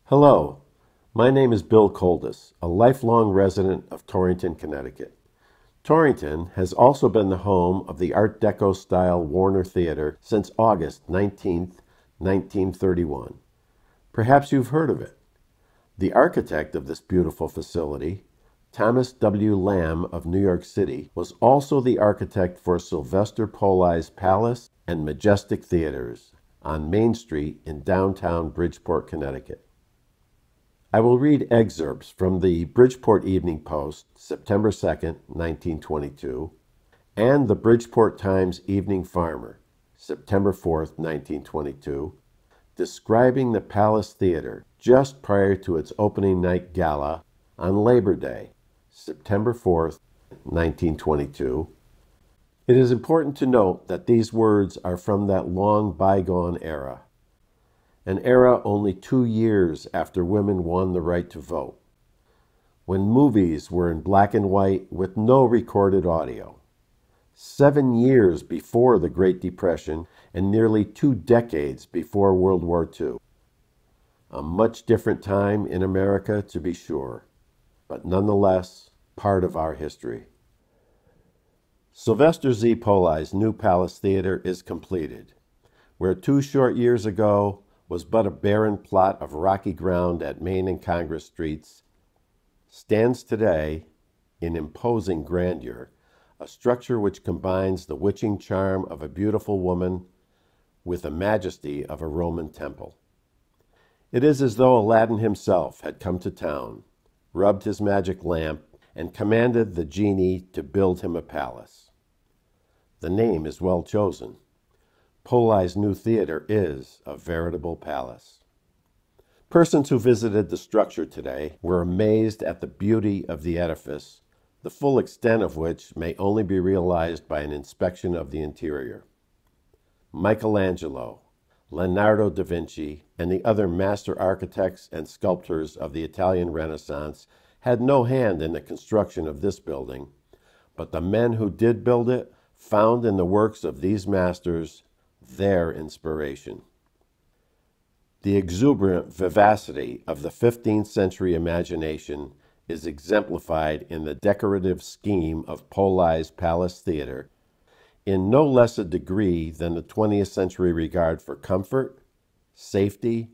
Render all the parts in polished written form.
Hello, my name is Bill Coldis, a lifelong resident of Torrington, Connecticut. Torrington has also been the home of the Art Deco-style Warner Theater since August 19, 1931. Perhaps you've heard of it. The architect of this beautiful facility, Thomas W. Lamb of New York City, was also the architect for Sylvester Poli's Palace and Majestic Theatres on Main Street in downtown Bridgeport, Connecticut. I will read excerpts from the Bridgeport Evening Post, September 2nd, 1922, and the Bridgeport Times Evening Farmer, September 4th, 1922, describing the Palace Theater just prior to its opening night gala on Labor Day, September 4th, 1922. It is important to note that these words are from that long bygone era, an era only 2 years after women won the right to vote, when movies were in black and white with no recorded audio, 7 years before the Great Depression and nearly 2 decades before World War II. A much different time in America, to be sure, but nonetheless part of our history. Sylvester Z. Poli's new Palace Theater is completed, where 2 short years ago was but a barren plot of rocky ground at Main and Congress Streets, stands today, in imposing grandeur, a structure which combines the witching charm of a beautiful woman with the majesty of a Roman temple. It is as though Aladdin himself had come to town, rubbed his magic lamp, and commanded the genie to build him a palace. The name is well chosen. Poli's new theater is a veritable palace. Persons who visited the structure today were amazed at the beauty of the edifice, the full extent of which may only be realized by an inspection of the interior. Michelangelo, Leonardo da Vinci, and the other master architects and sculptors of the Italian Renaissance had no hand in the construction of this building, but the men who did build it found in the works of these masters their inspiration. The exuberant vivacity of the 15th century imagination is exemplified in the decorative scheme of Poli's Palace Theater, in no less a degree than the 20th century regard for comfort, safety,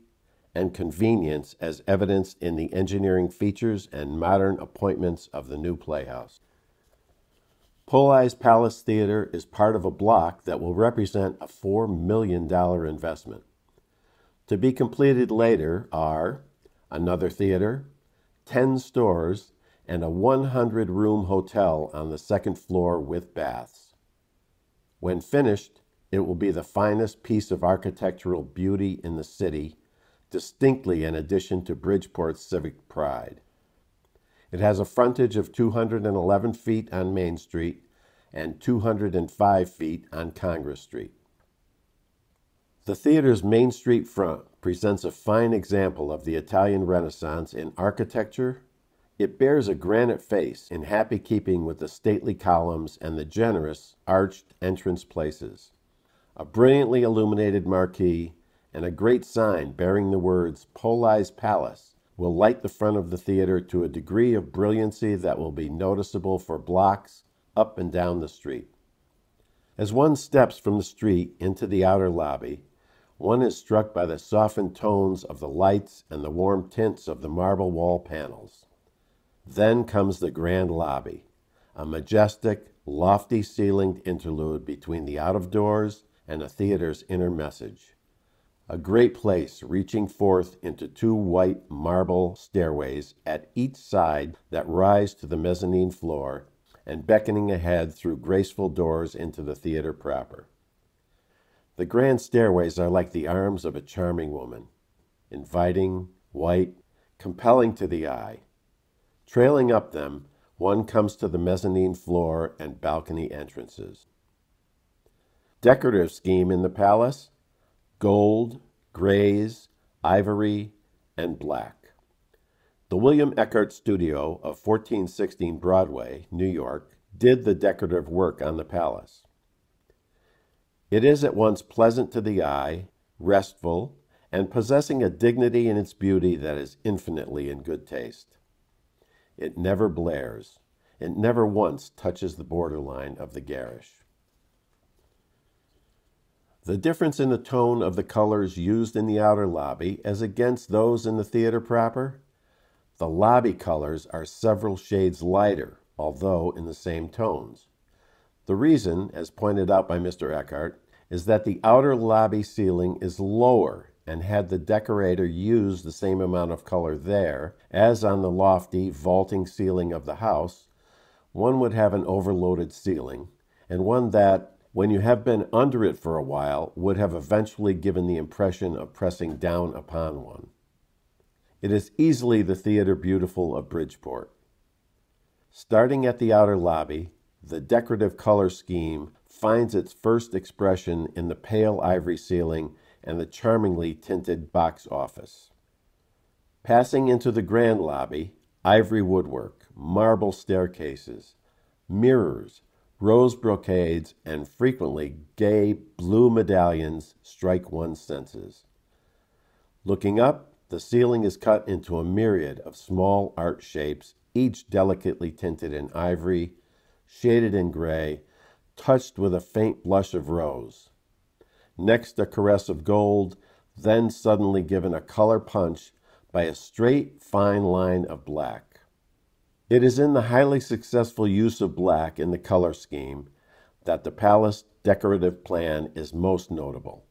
and convenience as evidenced in the engineering features and modern appointments of the new playhouse. Poli's Palace Theater is part of a block that will represent a $4 million investment. To be completed later are another theater, 10 stores, and a 100-room hotel on the second floor with baths. When finished, it will be the finest piece of architectural beauty in the city, distinctly an addition to Bridgeport's civic pride. It has a frontage of 211 feet on Main Street and 205 feet on Congress Street. The theater's Main Street front presents a fine example of the Italian Renaissance in architecture. It bears a granite face in happy keeping with the stately columns and the generous, arched entrance places. A brilliantly illuminated marquee and a great sign bearing the words Poli's Palace will light the front of the theater to a degree of brilliancy that will be noticeable for blocks up and down the street. As one steps from the street into the outer lobby, one is struck by the softened tones of the lights and the warm tints of the marble wall panels. Then comes the grand lobby, a majestic, lofty-ceilinged interlude between the out-of-doors and the theater's inner message. A great place reaching forth into 2 white marble stairways at each side that rise to the mezzanine floor and beckoning ahead through graceful doors into the theater proper. The grand stairways are like the arms of a charming woman, inviting, white, compelling to the eye. Trailing up them, one comes to the mezzanine floor and balcony entrances. Decorative scheme in the palace: gold, grays, ivory, and black. The William Eckert Studio of 1416 Broadway, New York, did the decorative work on the palace. It is at once pleasant to the eye, restful, and possessing a dignity in its beauty that is infinitely in good taste. It never blares. It never once touches the borderline of the garish. The difference in the tone of the colors used in the outer lobby as against those in the theater proper? The lobby colors are several shades lighter, although in the same tones. The reason, as pointed out by Mr. Eckhart, is that the outer lobby ceiling is lower, and had the decorator used the same amount of color there as on the lofty, vaulting ceiling of the house, one would have an overloaded ceiling, and one that, when you have been under it for a while, would have eventually given the impression of pressing down upon one. It is easily the theater beautiful of Bridgeport. Starting at the outer lobby, the decorative color scheme finds its first expression in the pale ivory ceiling and the charmingly tinted box office. Passing into the grand lobby, ivory woodwork, marble staircases, mirrors, rose brocades, and frequently gay blue medallions strike one's senses. Looking up, the ceiling is cut into a myriad of small art shapes, each delicately tinted in ivory, shaded in gray, touched with a faint blush of rose. Next a caress of gold, then suddenly given a color punch by a straight, fine line of black. It is in the highly successful use of black in the color scheme that the Palace decorative plan is most notable.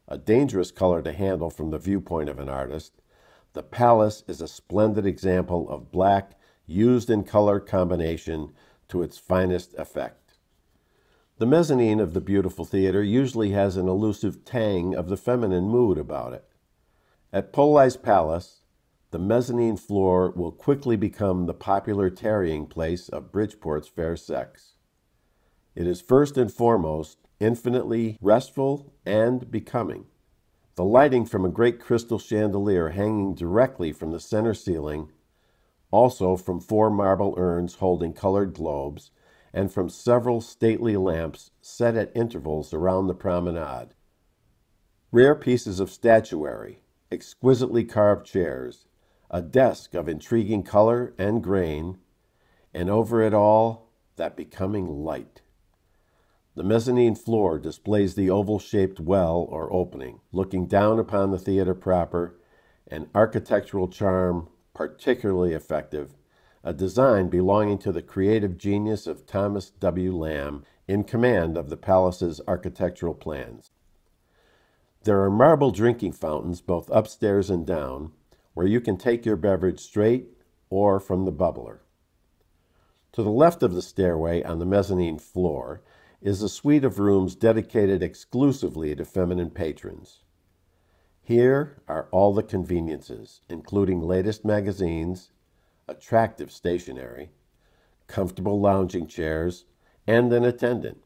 A dangerous color to handle from the viewpoint of an artist, the Palace is a splendid example of black used in color combination to its finest effect. The mezzanine of the beautiful theater usually has an elusive tang of the feminine mood about it. At Poli's Palace, the mezzanine floor will quickly become the popular tarrying place of Bridgeport's fair sex. It is first and foremost infinitely restful and becoming. The lighting from a great crystal chandelier hanging directly from the center ceiling, also from 4 marble urns holding colored globes, and from several stately lamps set at intervals around the promenade. Rare pieces of statuary, exquisitely carved chairs, a desk of intriguing color and grain, and over it all, that becoming light. The mezzanine floor displays the oval-shaped well or opening, looking down upon the theater proper, an architectural charm particularly effective, a design belonging to the creative genius of Thomas W. Lamb, in command of the Palace's architectural plans. There are marble drinking fountains both upstairs and down, where you can take your beverage straight or from the bubbler. To the left of the stairway on the mezzanine floor is a suite of rooms dedicated exclusively to feminine patrons. Here are all the conveniences, including latest magazines, attractive stationery, comfortable lounging chairs, and an attendant.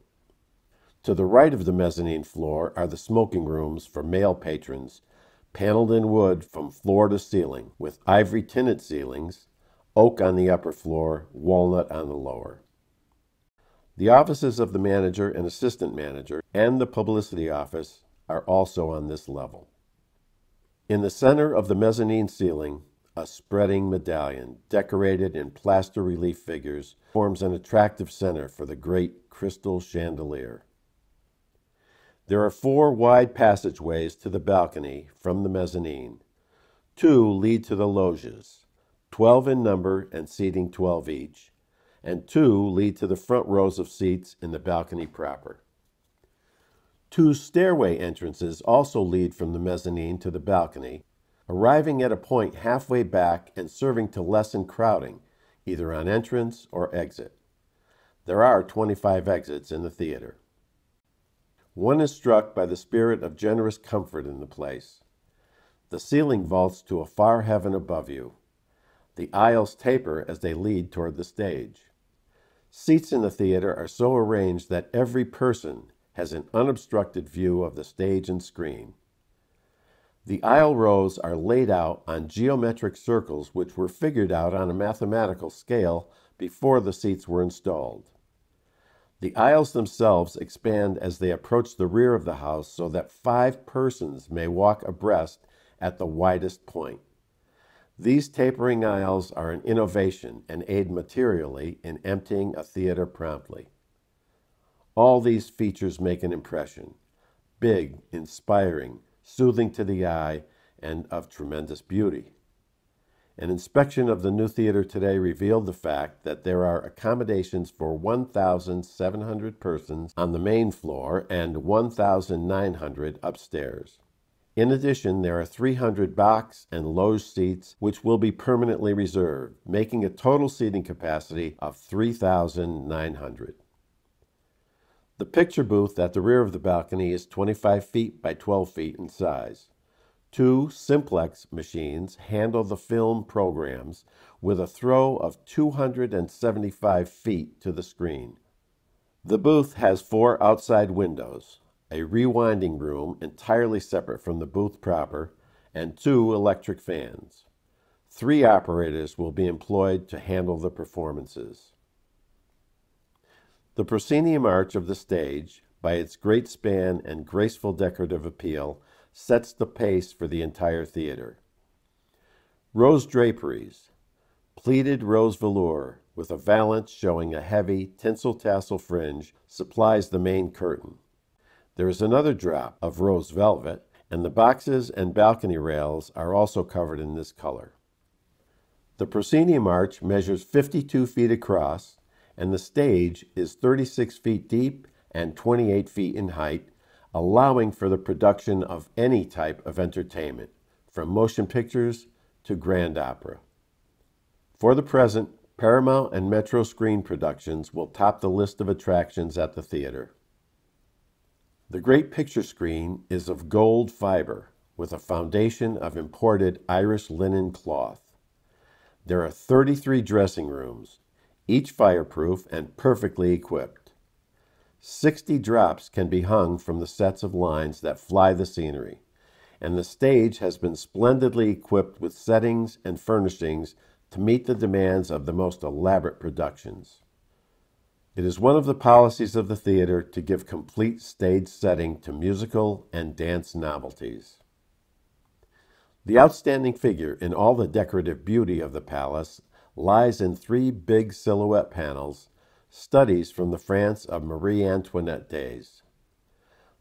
To the right of the mezzanine floor are the smoking rooms for male patrons, paneled in wood from floor to ceiling, with ivory-tinted ceilings, oak on the upper floor, walnut on the lower. The offices of the manager and assistant manager and the publicity office are also on this level. In the center of the mezzanine ceiling, a spreading medallion, decorated in plaster relief figures, forms an attractive center for the great crystal chandelier. There are 4 wide passageways to the balcony from the mezzanine. 2 lead to the loges, 12 in number and seating 12 each, and 2 lead to the front rows of seats in the balcony proper. 2 stairway entrances also lead from the mezzanine to the balcony, arriving at a point halfway back and serving to lessen crowding, either on entrance or exit. There are 25 exits in the theater. One is struck by the spirit of generous comfort in the place. The ceiling vaults to a far heaven above you. The aisles taper as they lead toward the stage. Seats in the theater are so arranged that every person has an unobstructed view of the stage and screen. The aisle rows are laid out on geometric circles which were figured out on a mathematical scale before the seats were installed. The aisles themselves expand as they approach the rear of the house so that 5 persons may walk abreast at the widest point. These tapering aisles are an innovation and aid materially in emptying a theater promptly. All these features make an impression, big, inspiring, soothing to the eye, and of tremendous beauty. An inspection of the new theater today revealed the fact that there are accommodations for 1,700 persons on the main floor and 1,900 upstairs. In addition, there are 300 box and loge seats which will be permanently reserved, making a total seating capacity of 3,900. The picture booth at the rear of the balcony is 25 feet by 12 feet in size. 2 simplex machines handle the film programs with a throw of 275 feet to the screen. The booth has 4 outside windows, a rewinding room entirely separate from the booth proper, and 2 electric fans. 3 operators will be employed to handle the performances. The proscenium arch of the stage, by its great span and graceful decorative appeal, sets the pace for the entire theater. Rose draperies, pleated rose velour with a valance showing a heavy tinsel tassel fringe, supplies the main curtain. There is another drop of rose velvet, and the boxes and balcony rails are also covered in this color. The proscenium arch measures 52 feet across, and the stage is 36 feet deep and 28 feet in height, allowing for the production of any type of entertainment, from motion pictures to grand opera. For the present, Paramount and Metro Screen Productions will top the list of attractions at the theater. The great picture screen is of gold fiber with a foundation of imported Irish linen cloth. There are 33 dressing rooms, each fireproof and perfectly equipped. 60 drops can be hung from the sets of lines that fly the scenery, and the stage has been splendidly equipped with settings and furnishings to meet the demands of the most elaborate productions. It is one of the policies of the theater to give complete stage setting to musical and dance novelties. The outstanding figure in all the decorative beauty of the palace lies in 3 big silhouette panels, studies from the France of Marie Antoinette days.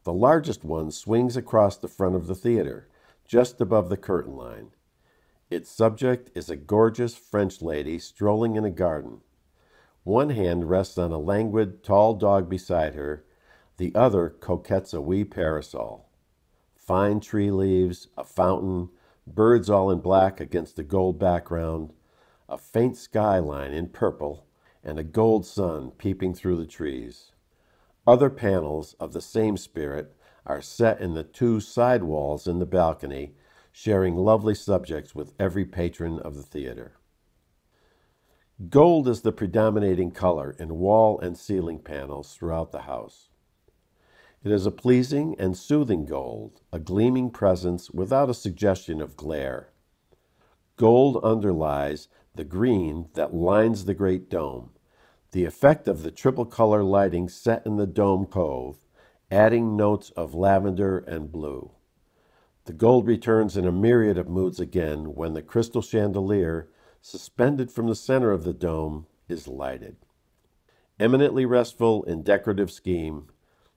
The largest one swings across the front of the theater, just above the curtain line. Its subject is a gorgeous French lady strolling in a garden. One hand rests on a languid, tall dog beside her, the other coquettes a wee parasol. Fine tree leaves, a fountain, birds all in black against a gold background, a faint skyline in purple, and a gold sun peeping through the trees. Other panels of the same spirit are set in the 2 side walls in the balcony, sharing lovely subjects with every patron of the theater. Gold is the predominating color in wall and ceiling panels throughout the house. It is a pleasing and soothing gold, a gleaming presence without a suggestion of glare. Gold underlies the green that lines the great dome, the effect of the triple color lighting set in the dome cove, adding notes of lavender and blue. The gold returns in a myriad of moods again when the crystal chandelier, suspended from the center of the dome, is lighted. Eminently restful in decorative scheme,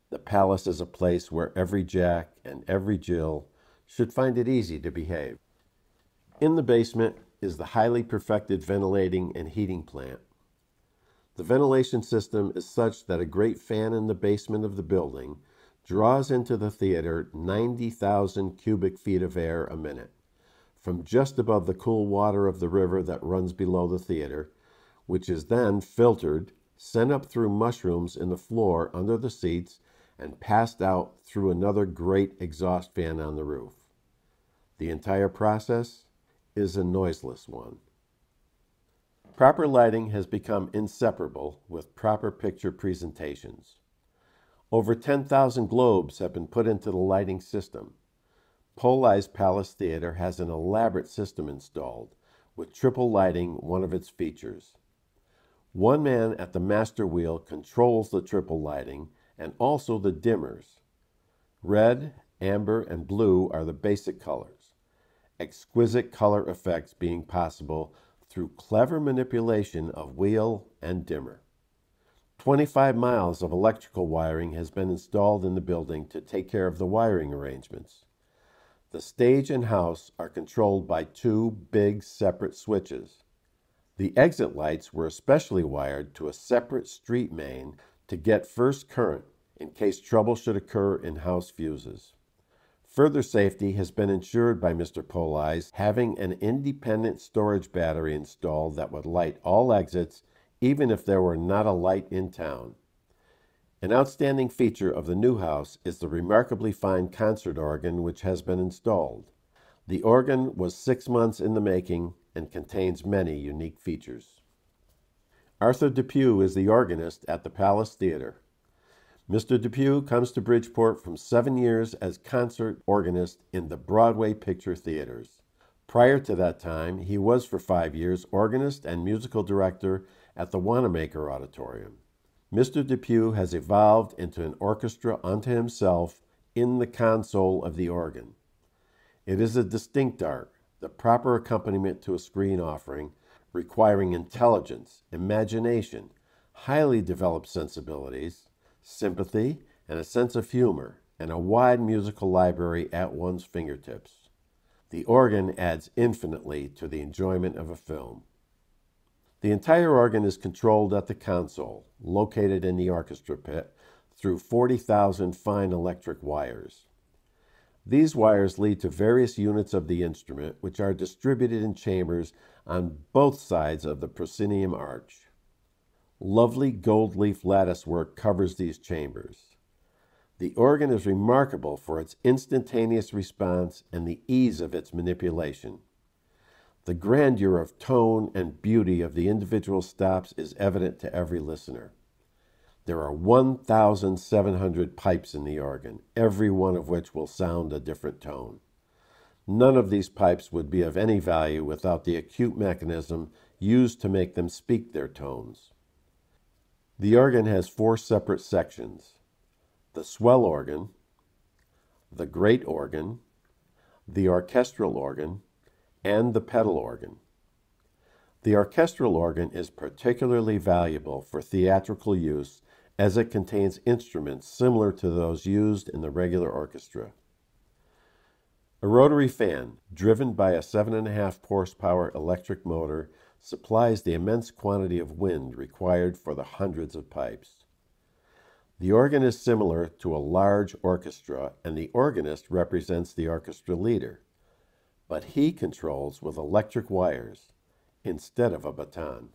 the palace is a place where every Jack and every Jill should find it easy to behave. In the basement is the highly perfected ventilating and heating plant. The ventilation system is such that a great fan in the basement of the building draws into the theater 90,000 cubic feet of air a minute, from just above the cool water of the river that runs below the theater, which is then filtered, sent up through mushrooms in the floor under the seats, and passed out through another great exhaust fan on the roof. The entire process is a noiseless one. Proper lighting has become inseparable with proper picture presentations. Over 10,000 globes have been put into the lighting system. Poli's Palace Theater has an elaborate system installed, with triple lighting one of its features. One man at the master wheel controls the triple lighting and also the dimmers. Red, amber, and blue are the basic colors, exquisite color effects being possible through clever manipulation of wheel and dimmer. 25 miles of electrical wiring has been installed in the building to take care of the wiring arrangements. The stage and house are controlled by two big separate switches. The exit lights were especially wired to a separate street main to get first current in case trouble should occur in house fuses. Further safety has been ensured by Mr. Poli's having an independent storage battery installed that would light all exits even if there were not a light in town. An outstanding feature of the new house is the remarkably fine concert organ which has been installed. The organ was 6 months in the making and contains many unique features. Arthur Depew is the organist at the Palace Theatre. Mr. Depew comes to Bridgeport from 7 years as concert organist in the Broadway Picture Theatres. Prior to that time, he was for 5 years organist and musical director at the Wanamaker Auditorium. Mr. Depew has evolved into an orchestra unto himself in the console of the organ. It is a distinct art, the proper accompaniment to a screen offering, requiring intelligence, imagination, highly developed sensibilities, sympathy, and a sense of humor, and a wide musical library at one's fingertips. The organ adds infinitely to the enjoyment of a film. The entire organ is controlled at the console, located in the orchestra pit, through 40,000 fine electric wires. These wires lead to various units of the instrument, which are distributed in chambers on both sides of the proscenium arch. Lovely gold leaf lattice work covers these chambers. The organ is remarkable for its instantaneous response and the ease of its manipulation. The grandeur of tone and beauty of the individual stops is evident to every listener. There are 1,700 pipes in the organ, every one of which will sound a different tone. None of these pipes would be of any value without the acute mechanism used to make them speak their tones. The organ has 4 separate sections: the swell organ, the great organ, the orchestral organ, and the pedal organ. The orchestral organ is particularly valuable for theatrical use as it contains instruments similar to those used in the regular orchestra. A rotary fan, driven by a 7.5 horsepower electric motor, supplies the immense quantity of wind required for the hundreds of pipes. The organ is similar to a large orchestra, and the organist represents the orchestra leader, but he controls with electric wires instead of a baton.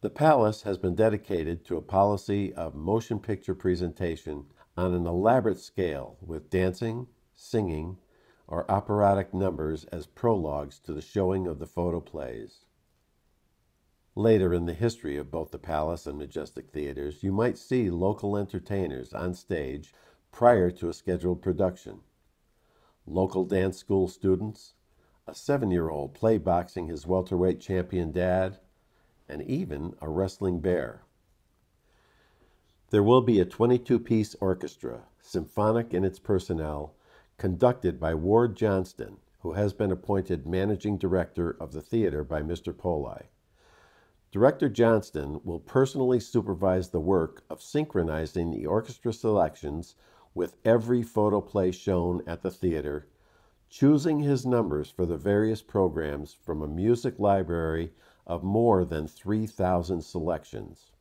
The Palace has been dedicated to a policy of motion picture presentation on an elaborate scale with dancing, singing, or operatic numbers as prologues to the showing of the photoplays. Later in the history of both the Palace and Majestic Theatres, you might see local entertainers on stage prior to a scheduled production. Local dance school students, a 7-year-old play boxing his welterweight champion dad, and even a wrestling bear. There will be a 22-piece orchestra, symphonic in its personnel, conducted by Ward Johnston, who has been appointed managing director of the theater by Mr. Poli. Director Johnston will personally supervise the work of synchronizing the orchestra selections with every photoplay shown at the theater, choosing his numbers for the various programs from a music library of more than 3,000 selections.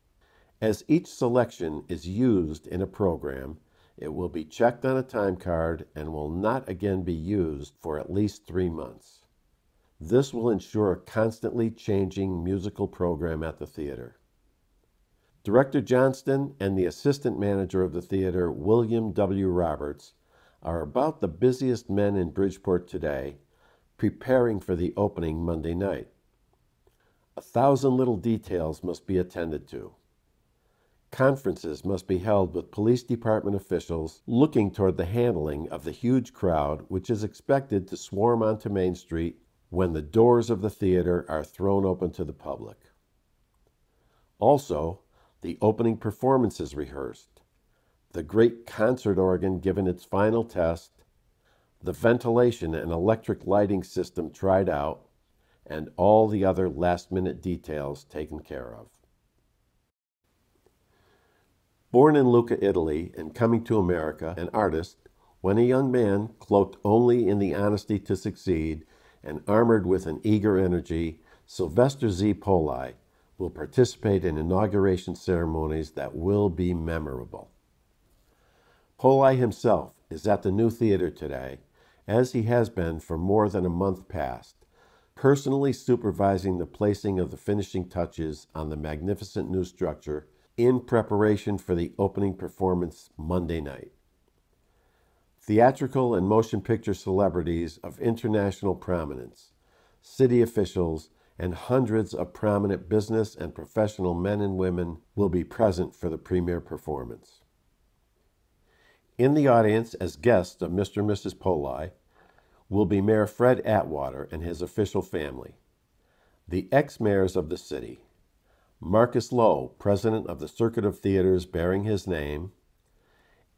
As each selection is used in a program, it will be checked on a time card and will not again be used for at least 3 months. This will ensure a constantly changing musical program at the theater. Director Johnston and the assistant manager of the theater, William W. Roberts, are about the busiest men in Bridgeport today, preparing for the opening Monday night. 1,000 little details must be attended to. Conferences must be held with police department officials looking toward the handling of the huge crowd which is expected to swarm onto Main Street when the doors of the theater are thrown open to the public. Also, the opening performance is rehearsed, the great concert organ given its final test, the ventilation and electric lighting system tried out, and all the other last-minute details taken care of. Born in Lucca, Italy, and coming to America, an artist, when a young man, cloaked only in the honesty to succeed and armored with an eager energy, Sylvester Z. Poli will participate in inauguration ceremonies that will be memorable. Poli himself is at the new theater today, as he has been for more than a month past, personally supervising the placing of the finishing touches on the magnificent new structure in preparation for the opening performance Monday night. Theatrical and motion picture celebrities of international prominence, city officials, and hundreds of prominent business and professional men and women will be present for the premiere performance. In the audience as guests of Mr. and Mrs. Poli will be Mayor Fred Atwater and his official family, the ex-mayors of the city, Marcus Lowe, president of the Circuit of Theaters bearing his name,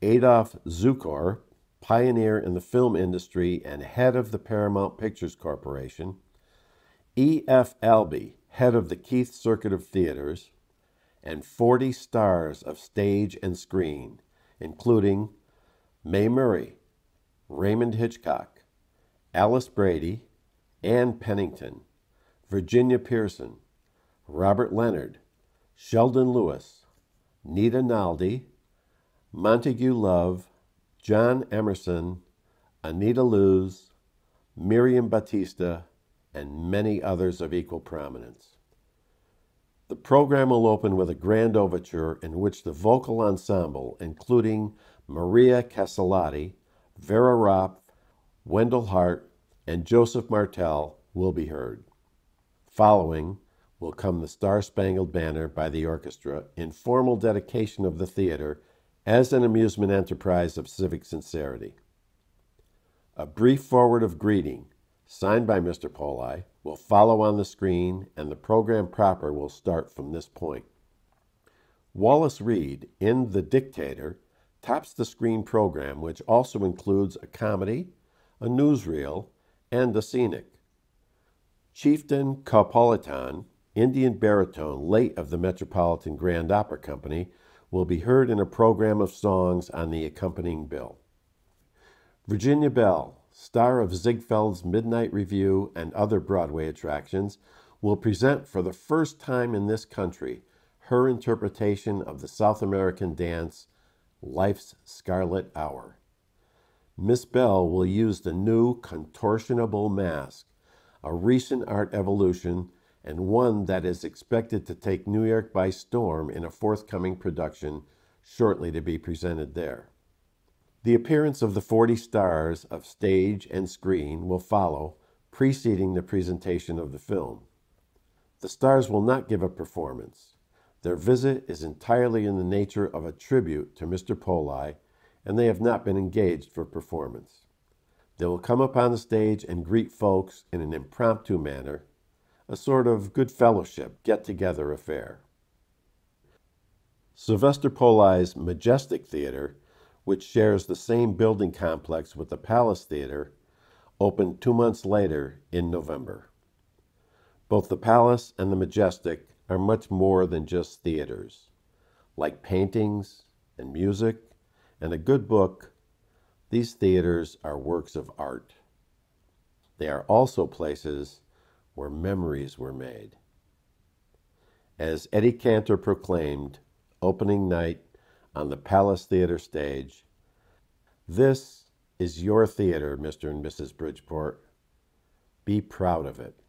Adolf Zukor, pioneer in the film industry and head of the Paramount Pictures Corporation, E.F. Albee, head of the Keith Circuit of Theaters, and 40 stars of stage and screen, including Mae Murray, Raymond Hitchcock, Alice Brady, Ann Pennington, Virginia Pearson, Robert Leonard, Sheldon Lewis, Nita Naldi, Montague Love, John Emerson, Anita Luz, Miriam Batista, and many others of equal prominence. The program will open with a grand overture in which the vocal ensemble, including Maria Castellati, Vera Ropp, Wendell Hart, and Joseph Martel, will be heard. Following will come the Star-Spangled Banner by the orchestra in formal dedication of the theater as an amusement enterprise of civic sincerity. A brief foreword of greeting, signed by Mr. Poli, will follow on the screen, and the program proper will start from this point. Wallace Reed, in The Dictator, tops the screen program, which also includes a comedy, a newsreel, and a scenic. Chieftain Caupolitan, Indian baritone late of the Metropolitan Grand Opera Company, will be heard in a program of songs on the accompanying bill. Virginia Bell, star of Ziegfeld's Midnight Review and other Broadway attractions, will present for the first time in this country her interpretation of the South American dance, Life's Scarlet Hour. Miss Bell will use the new contortionable mask, a recent art evolution and one that is expected to take New York by storm in a forthcoming production shortly to be presented there. The appearance of the 40 stars of stage and screen will follow, preceding the presentation of the film. The stars will not give a performance. Their visit is entirely in the nature of a tribute to Mr. Poli, and they have not been engaged for performance. They will come up on the stage and greet folks in an impromptu manner, a sort of good fellowship, get-together affair. Sylvester Poli's Majestic Theatre, which shares the same building complex with the Palace Theatre, opened 2 months later in November. Both the Palace and the Majestic are much more than just theaters. Like paintings and music and a good book, these theaters are works of art. They are also places where memories were made. As Eddie Cantor proclaimed, opening night on the Palace Theater stage, "This is your theater, Mr. and Mrs. Bridgeport. Be proud of it."